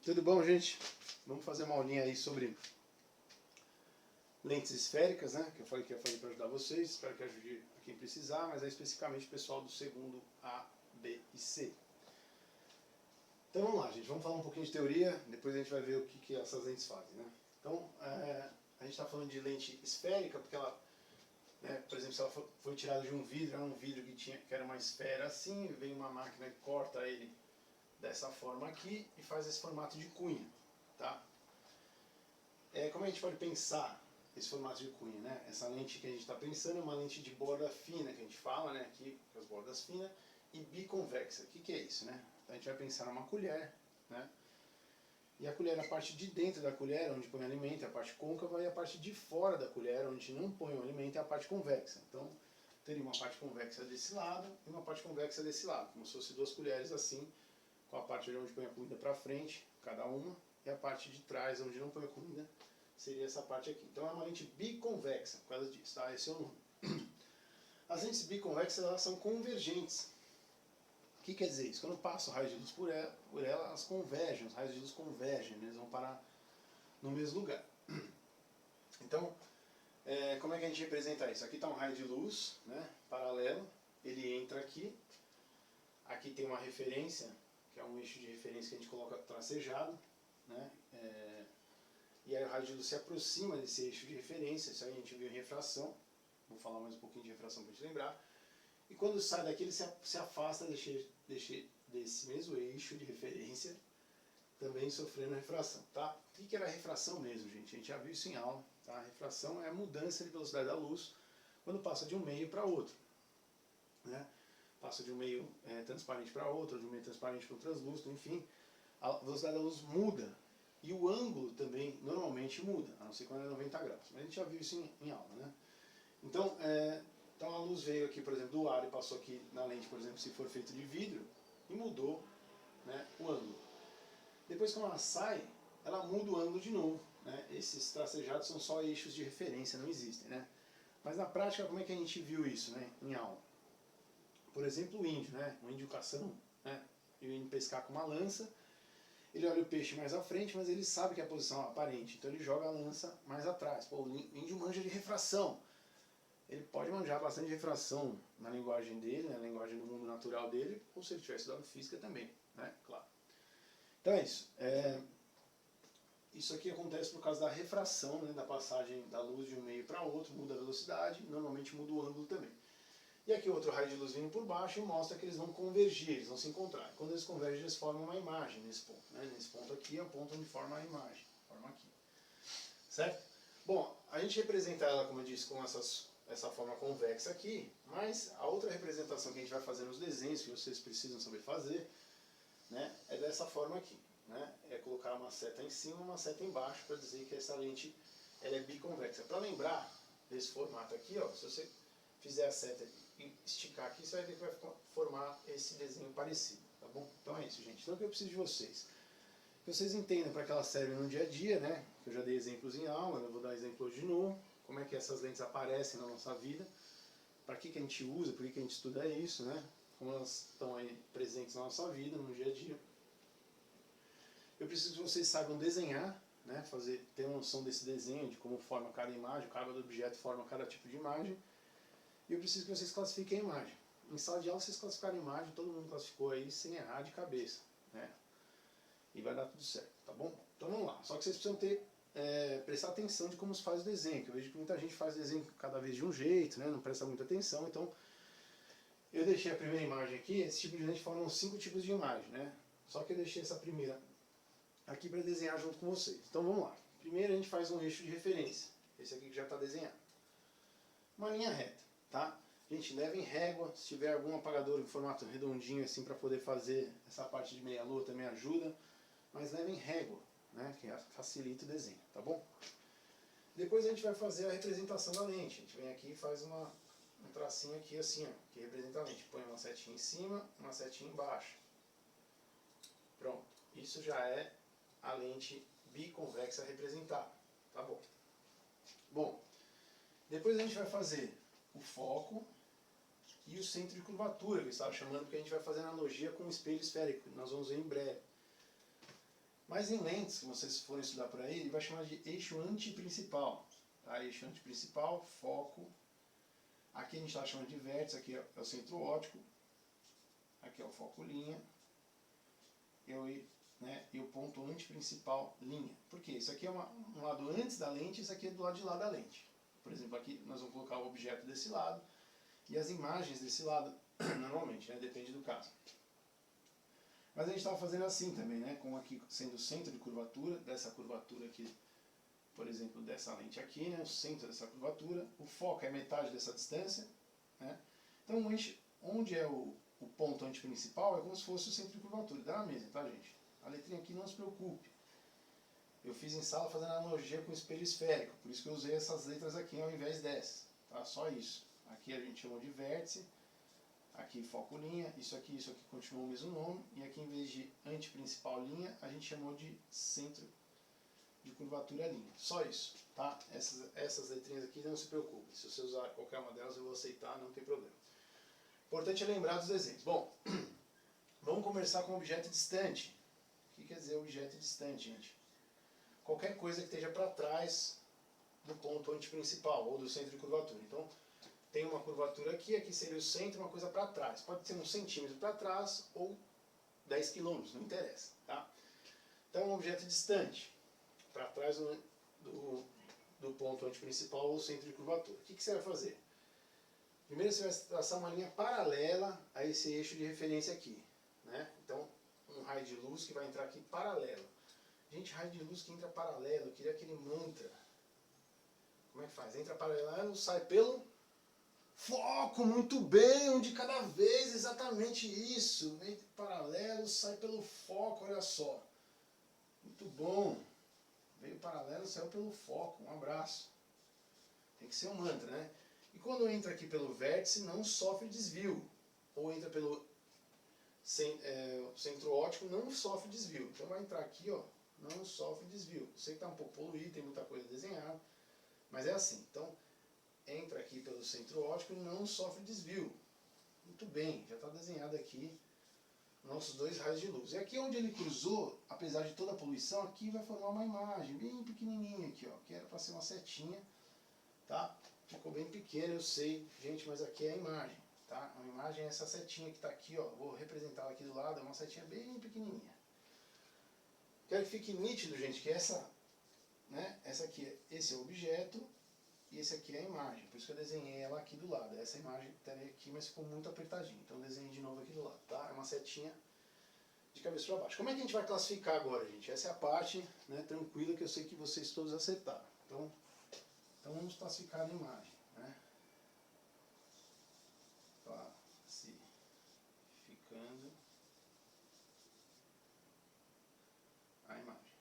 Tudo bom, gente? Vamos fazer uma aulinha aí sobre lentes esféricas, né? Que eu falei que ia fazer para ajudar vocês. Espero que ajude a quem precisar, mas é especificamente o pessoal do segundo A, B e C. Então vamos lá, gente. Vamos falar um pouquinho de teoria, depois a gente vai ver o que essas lentes fazem, né? Então, a gente está falando de lente esférica porque ela, né, por exemplo, se ela foi tirada de um vidro, era um vidro que era uma esfera assim, vem uma máquina que corta ele dessa forma aqui e faz esse formato de cunha, tá? Como a gente pode pensar esse formato de cunha, né? Essa lente que a gente está pensando é uma lente de borda fina, que a gente fala, né? Aqui, com as bordas finas, e biconvexa. O que é isso, né? Então a gente vai pensar numa colher, né? E a colher, a parte de dentro da colher, onde põe o alimento, é a parte côncava, e a parte de fora da colher, onde não põe o alimento, é a parte convexa. Então, teria uma parte convexa desse lado e uma parte convexa desse lado, como se fossem duas colheres assim, com a parte onde põe a comida para frente, cada uma, e a parte de trás, onde não põe a comida, seria essa parte aqui. Então é uma lente biconvexa, por causa disso, tá? Esse é o nome. As lentes biconvexas, elas são convergentes. O que quer dizer isso? Quando passa o raio de luz por ela, elas convergem, os raios de luz convergem, eles vão parar no mesmo lugar. Então, como é que a gente representa isso? Aqui está um raio de luz, né, paralelo, ele entra aqui, aqui tem uma referência, que é um eixo de referência que a gente coloca tracejado, né, e aí o raio de luz se aproxima desse eixo de referência, isso aí a gente viu em refração, vou falar mais um pouquinho de refração para a gente lembrar, e quando sai daqui ele se afasta desse mesmo eixo de referência, também sofrendo refração, tá? O que era refração mesmo, gente? A gente já viu isso em aula, tá? A refração é a mudança de velocidade da luz quando passa de um meio para outro, né? Passa de um meio transparente para outro, de um meio transparente para um translúcido, enfim, a velocidade da luz muda. E o ângulo também normalmente muda, a não ser quando é 90 graus. Mas a gente já viu isso em aula, né? Então, então a luz veio aqui, por exemplo, do ar e passou aqui na lente, por exemplo, se for feito de vidro, e mudou, né, o ângulo. Depois, quando ela sai, ela muda o ângulo de novo, né? Esses tracejados são só eixos de referência, não existem, né? Mas na prática, como é que a gente viu isso, né, em aula? Por exemplo, o índio, né? O índio caçando, né? E o índio pescar com uma lança, ele olha o peixe mais à frente, mas ele sabe que é a posição aparente, então ele joga a lança mais atrás. Pô, o índio manja de refração. Ele pode manjar bastante de refração na linguagem dele, na linguagem do mundo natural dele, ou se ele tiver estudado física também, né? Claro. Então é isso. Isso aqui acontece por causa da refração, né, da passagem da luz de um meio para outro, muda a velocidade, normalmente muda o ângulo também. E aqui outro raio de luz vindo por baixo e mostra que eles vão convergir, eles vão se encontrar. E quando eles convergem, eles formam uma imagem nesse ponto. Né? Nesse ponto aqui é o ponto onde forma a imagem, forma aqui. Certo? Bom, a gente representa ela, como eu disse, com essa forma convexa aqui, mas a outra representação que a gente vai fazer nos desenhos, que vocês precisam saber fazer, né, é dessa forma aqui. Né? É colocar uma seta em cima e uma seta embaixo para dizer que essa lente ela é biconvexa. Para lembrar desse formato aqui, ó, se você fizer a seta e esticar aqui, você vai ver que vai formar esse desenho parecido, tá bom? Então é isso, gente. Então o que eu preciso de vocês? Que vocês entendam para que elas servem no dia a dia, né? Que eu já dei exemplos em aula, eu vou dar exemplo hoje de novo. Como é que essas lentes aparecem na nossa vida, para que a gente usa, por que a gente estuda isso, né? Como elas estão aí presentes na nossa vida, no dia a dia. Eu preciso que vocês saibam desenhar, né? Ter uma noção desse desenho, de como forma cada imagem, cada objeto forma cada tipo de imagem. E eu preciso que vocês classifiquem a imagem. Em sala de aula vocês classificaram a imagem, todo mundo classificou aí sem errar de cabeça, né? E vai dar tudo certo, tá bom? Então vamos lá. Só que vocês precisam prestar atenção de como se faz o desenho, que eu vejo que muita gente faz desenho cada vez de um jeito, né? Não presta muita atenção, então eu deixei a primeira imagem aqui, esse tipo de lente formam 5 tipos de imagem, né? Só que eu deixei essa primeira aqui para desenhar junto com vocês. Então vamos lá. Primeiro a gente faz um eixo de referência, esse aqui que já está desenhado. Uma linha reta, tá? Gente, levem régua, se tiver algum apagador em formato redondinho assim para poder fazer essa parte de meia-lua também ajuda, mas levem régua, né, que facilita o desenho, tá bom? Depois a gente vai fazer a representação da lente. A gente vem aqui e faz um tracinho aqui assim, ó, que representa a lente. Põe uma setinha em cima, uma setinha embaixo. Pronto. Isso já é a lente biconvexa representada, tá bom? Bom, depois a gente vai fazer o foco e o centro de curvatura, que eu estava chamando, porque a gente vai fazer analogia com o espelho esférico, que nós vamos ver em breve. Mas em lentes, se vocês forem estudar por aí, ele vai chamar de eixo antiprincipal. Tá? Eixo antiprincipal, foco. Aqui a gente está chamando de vértice, aqui é o centro óptico. Aqui é o foco linha. E o ponto antiprincipal linha. Por quê? Isso aqui é um lado antes da lente, isso aqui é do lado de lá da lente. Por exemplo, aqui nós vamos colocar o objeto desse lado e as imagens desse lado, normalmente, né? Depende do caso. Mas a gente estava fazendo assim também, né? Com aqui sendo o centro de curvatura, dessa curvatura aqui, por exemplo, dessa lente aqui, né? O centro dessa curvatura, o foco é metade dessa distância, né? Então, onde é o ponto antiprincipal é como se fosse o centro de curvatura, dá na mesma, tá, gente? A letrinha aqui não se preocupe. Eu fiz em sala fazendo analogia com espelho esférico, por isso que eu usei essas letras aqui ao invés dessas, tá? Só isso. Aqui a gente chamou de vértice, aqui foco linha, isso aqui continua o mesmo nome, e aqui em vez de antiprincipal linha, a gente chamou de centro de curvatura linha. Só isso, tá? Essas letrinhas aqui não se preocupe, se você usar qualquer uma delas eu vou aceitar, não tem problema. Importante é lembrar dos desenhos. Bom, vamos conversar com um objeto distante. O que quer dizer objeto distante, gente? Qualquer coisa que esteja para trás do ponto antiprincipal ou do centro de curvatura. Então, tem uma curvatura aqui, aqui seria o centro, uma coisa para trás. Pode ser 1 centímetro para trás ou 10 quilômetros, não interessa. Tá? Então, um objeto distante, para trás do ponto antiprincipal ou centro de curvatura. O que você vai fazer? Primeiro você vai traçar uma linha paralela a esse eixo de referência aqui. Né? Então, um raio de luz que vai entrar aqui paralelo. Gente, raio de luz que entra paralelo, eu queria aquele mantra. Como é que faz? Entra paralelo, sai pelo foco, muito bem, um de cada vez, exatamente isso. Entra paralelo, sai pelo foco, olha só. Muito bom. Veio paralelo, saiu pelo foco, um abraço. Tem que ser um mantra, né? E quando entra aqui pelo vértice, não sofre desvio. Ou entra pelo centro óptico, não sofre desvio. Então vai entrar aqui, ó. Não sofre desvio. Eu sei que está um pouco poluído, tem muita coisa desenhada, mas é assim. Então, entra aqui pelo centro óptico e não sofre desvio. Muito bem, já está desenhado aqui nossos dois raios de luz. E aqui onde ele cruzou, apesar de toda a poluição, aqui vai formar uma imagem bem pequenininha aqui, ó, que era para ser uma setinha, tá? Ficou bem pequeno, eu sei, gente, mas aqui é a imagem, tá? A imagem é essa setinha que está aqui, ó, vou representar aqui do lado, é uma setinha bem pequenininha. Quero que fique nítido, gente, que essa aqui, esse é o objeto e esse aqui é a imagem. Por isso que eu desenhei ela aqui do lado. Essa imagem estaria aqui, mas ficou muito apertadinho. Então eu desenhei de novo aqui do lado, tá? É uma setinha de cabeça para baixo. Como é que a gente vai classificar agora, gente? Essa é a parte, né, tranquila que eu sei que vocês todos acertaram. Então vamos classificar a imagem, né? Classificando a imagem.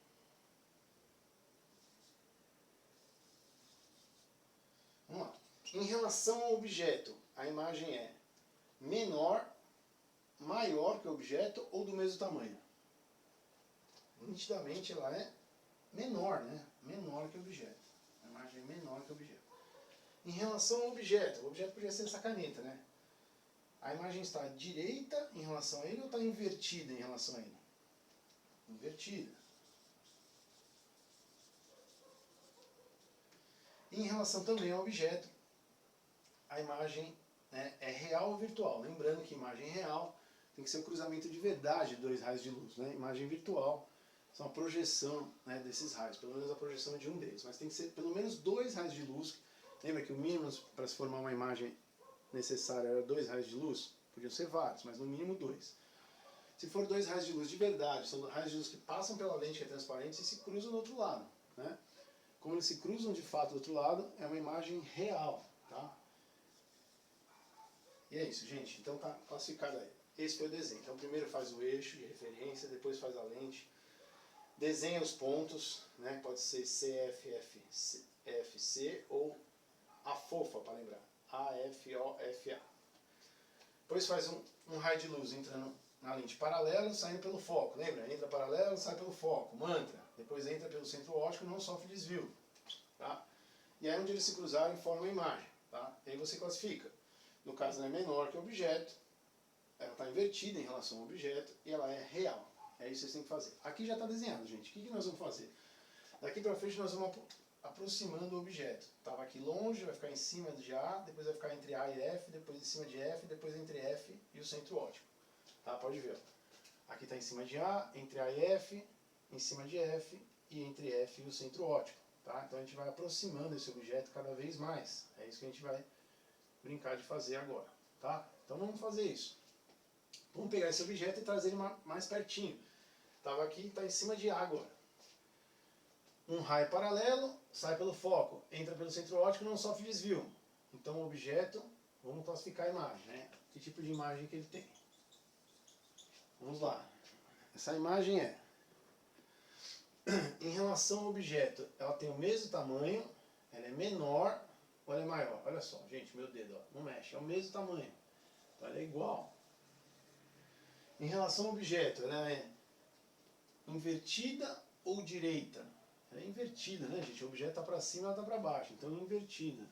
Vamos lá. Em relação ao objeto, a imagem é menor, maior que o objeto ou do mesmo tamanho? Nitidamente ela é menor, né? Menor que o objeto. A imagem é menor que o objeto. Em relação ao objeto, o objeto podia ser essa caneta, né? A imagem está direita em relação a ele ou está invertida em relação a ele? Invertida. Em relação também ao objeto, a imagem, né, é real ou virtual. Lembrando que imagem real tem que ser o cruzamento de verdade de dois raios de luz. Né? Imagem virtual são a projeção, né, desses raios, pelo menos a projeção de um deles. Mas tem que ser pelo menos 2 raios de luz. Lembra que o mínimo para se formar uma imagem necessária era 2 raios de luz? Podiam ser vários, mas no mínimo 2. Se for 2 raios de luz de verdade, são raios de luz que passam pela lente que é transparente e se cruzam do outro lado. Né? Como eles se cruzam de fato do outro lado, é uma imagem real. Tá? E é isso, gente. Então tá classificado aí. Esse foi o desenho. Então primeiro faz o eixo de referência, depois faz a lente. Desenha os pontos, né? Pode ser CFFC ou a fofa, para lembrar. AFOFA. Depois faz um raio de luz entrando na lente paralela, saindo pelo foco. Lembra? Entra paralelo, sai pelo foco. Mantra. Depois entra pelo centro óptico, não sofre desvio. Tá? E aí onde eles se cruzarem forma a imagem. Tá? E aí você classifica. No caso ela é menor que o objeto, ela está invertida em relação ao objeto e ela é real. É isso que vocês têm que fazer. Aqui já está desenhado, gente. O que nós vamos fazer? Daqui para frente nós vamos aproximando o objeto. Estava aqui longe, vai ficar em cima de A, depois vai ficar entre A e F, depois em cima de F, depois entre F e o centro óptico. Tá? Pode ver. Aqui está em cima de A, entre A e F, em cima de F e entre F e o centro óptico. Tá? Então a gente vai aproximando esse objeto cada vez mais. É isso que a gente vai brincar de fazer agora. Tá? Então vamos fazer isso. Vamos pegar esse objeto e trazer ele mais pertinho. Estava aqui, está em cima de A agora. Um raio paralelo, sai pelo foco, entra pelo centro óptico e não sofre desvio. Então o objeto, vamos classificar a imagem, né? Que tipo de imagem que ele tem. Vamos lá. Essa imagem é, em relação ao objeto, ela tem o mesmo tamanho, ela é menor ou ela é maior? Olha só, gente, meu dedo, ó, não mexe, é o mesmo tamanho. Então ela é igual. Em relação ao objeto, ela é invertida ou direita? Ela é invertida, né, gente? O objeto está para cima e ela está para baixo, então é invertida.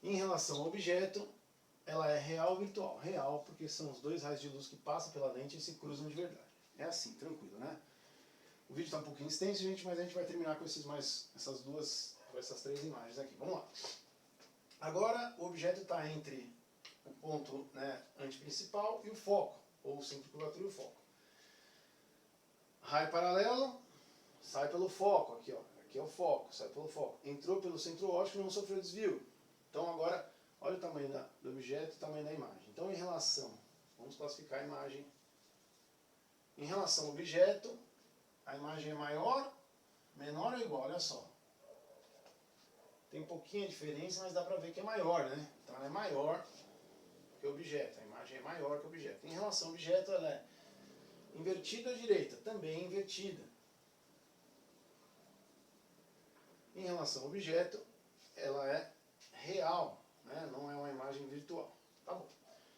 Em relação ao objeto, ela é real ou virtual? Real, porque são os dois raios de luz que passam pela lente e se cruzam de verdade. É assim, tranquilo, né? O vídeo está um pouquinho extenso, gente, mas a gente vai terminar com essas três imagens aqui. Vamos lá. Agora, o objeto está entre o ponto, né, antiprincipal e o foco, ou o centro de curvatura e o foco. Raio paralelo, sai pelo foco, aqui, ó. Aqui é o foco, sai pelo foco. Entrou pelo centro óptico e não sofreu desvio. Então agora, olha o tamanho do objeto e o tamanho da imagem. Então em relação, vamos classificar a imagem. Em relação ao objeto, a imagem é maior, menor ou igual? Olha só. Tem pouquinha diferença, mas dá pra ver que é maior, né? Então ela é maior que o objeto. A imagem é maior que o objeto. Em relação ao objeto, ela é invertida à direita, também invertida. Em relação ao objeto, ela é real, né? Não é uma imagem virtual. Tá bom.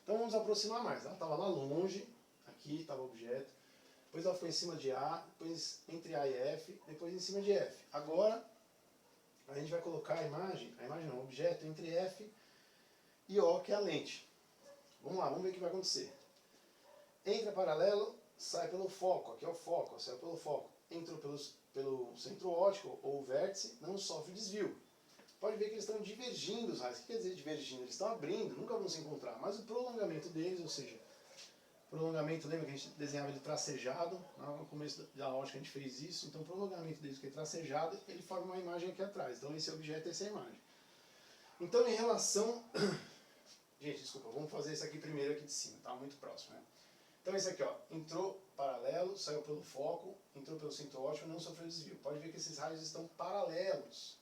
Então vamos aproximar mais. Ela estava lá longe, aqui estava o objeto, depois ela foi em cima de A, depois entre A e F, depois em cima de F. Agora a gente vai colocar a imagem não, o objeto entre F e O, que é a lente. Vamos lá, vamos ver o que vai acontecer. Entra paralelo, sai pelo foco, aqui é o foco, sai pelo foco. Entrou pelo centro óptico ou vértice, não sofre desvio. Pode ver que eles estão divergindo os raios. O que quer dizer divergindo? Eles estão abrindo, nunca vão se encontrar. Mas o prolongamento deles, ou seja, prolongamento, lembra que a gente desenhava ele tracejado? No começo da ótica a gente fez isso. Então o prolongamento deles, que é tracejado, ele forma uma imagem aqui atrás. Então esse objeto é essa imagem. Então em relação... Gente, desculpa, vamos fazer isso aqui primeiro aqui de cima, tá? Muito próximo, né? Então esse aqui, ó, entrou paralelo, saiu pelo foco, entrou pelo centro óptico, não sofreu desvio. Pode ver que esses raios estão paralelos.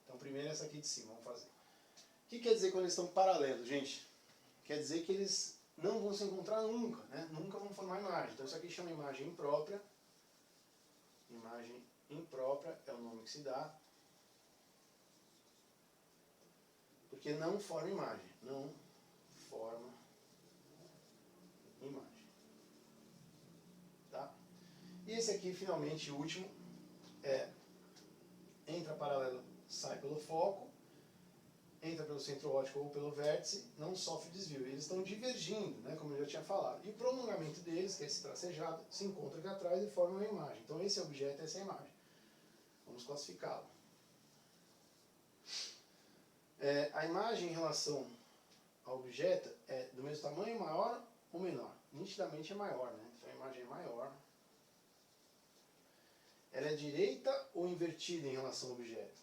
Então primeiro essa aqui de cima, vamos fazer. O que quer dizer quando eles estão paralelos, gente? Quer dizer que eles não vão se encontrar nunca, né? Nunca vão formar imagem. Então isso aqui chama imagem imprópria. Imagem imprópria é o nome que se dá. Porque não forma imagem. Não forma imagem. Tá? E esse aqui, finalmente, o último, entra paralelo, sai pelo foco, entra pelo centro óptico ou pelo vértice, não sofre desvio. Eles estão divergindo, né, como eu já tinha falado. E o prolongamento deles, que é esse tracejado, se encontra aqui atrás e forma uma imagem. Então esse objeto é essa imagem. Vamos classificá-lo. A imagem em relação ao objeto é do mesmo tamanho, maior ou menor? Nitidamente é maior, né? Então a imagem é maior. Ela é direita ou invertida em relação ao objeto?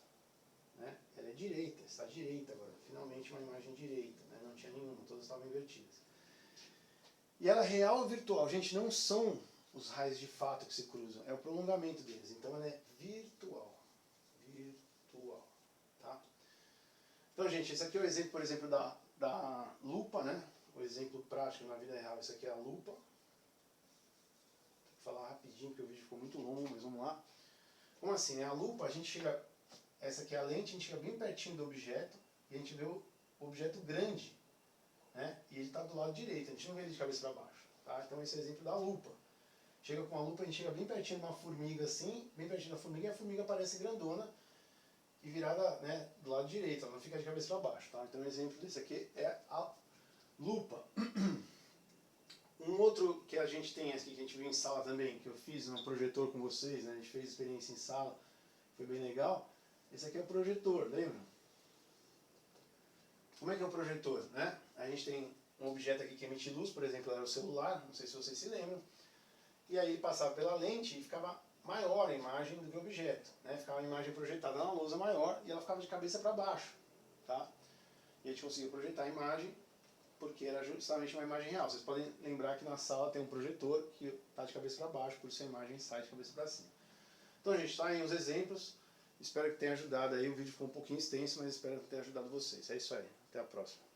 Né? Ela é direita, está direita agora. Finalmente uma imagem direita, né? Não tinha nenhuma, todas estavam invertidas. E ela é real ou virtual? Gente, não são os raios de fato que se cruzam, é o prolongamento deles. Então ela é virtual. Virtual. Tá? Então, gente, esse aqui é o exemplo, por exemplo, da lupa, né? O exemplo prático na vida real. Esse aqui é a lupa. Vou falar rapidinho porque o vídeo ficou muito longo, mas vamos lá. Como assim, né? A lupa, a gente chega... Essa aqui é a lente, a gente chega bem pertinho do objeto e a gente vê o objeto grande, né? E ele está do lado direito, a gente não vê ele de cabeça para baixo. Tá? Então esse é o exemplo da lupa. Chega com a lupa, a gente chega bem pertinho de uma formiga assim, bem pertinho da formiga, e a formiga parece grandona e virada, né, do lado direito, ela não fica de cabeça para baixo. Tá? Então o exemplo disso aqui é a lupa. Um outro que a gente tem aqui, que a gente viu em sala também, que eu fiz um projetor com vocês, né? A gente fez experiência em sala, foi bem legal. Esse aqui é o projetor, lembra? Como é que é o projetor, né? A gente tem um objeto aqui que emite luz, por exemplo, era o celular, não sei se vocês se lembram. E aí passava pela lente e ficava maior a imagem do que o objeto, né? Ficava a imagem projetada na lousa maior e ela ficava de cabeça para baixo, tá? E a gente conseguia projetar a imagem porque era justamente uma imagem real. Vocês podem lembrar que na sala tem um projetor que está de cabeça para baixo, por isso a imagem sai de cabeça para cima. Então, gente, está aí os exemplos. Espero que tenha ajudado aí. O vídeo ficou um pouquinho extenso, mas espero que tenha ajudado vocês. É isso aí. Até a próxima.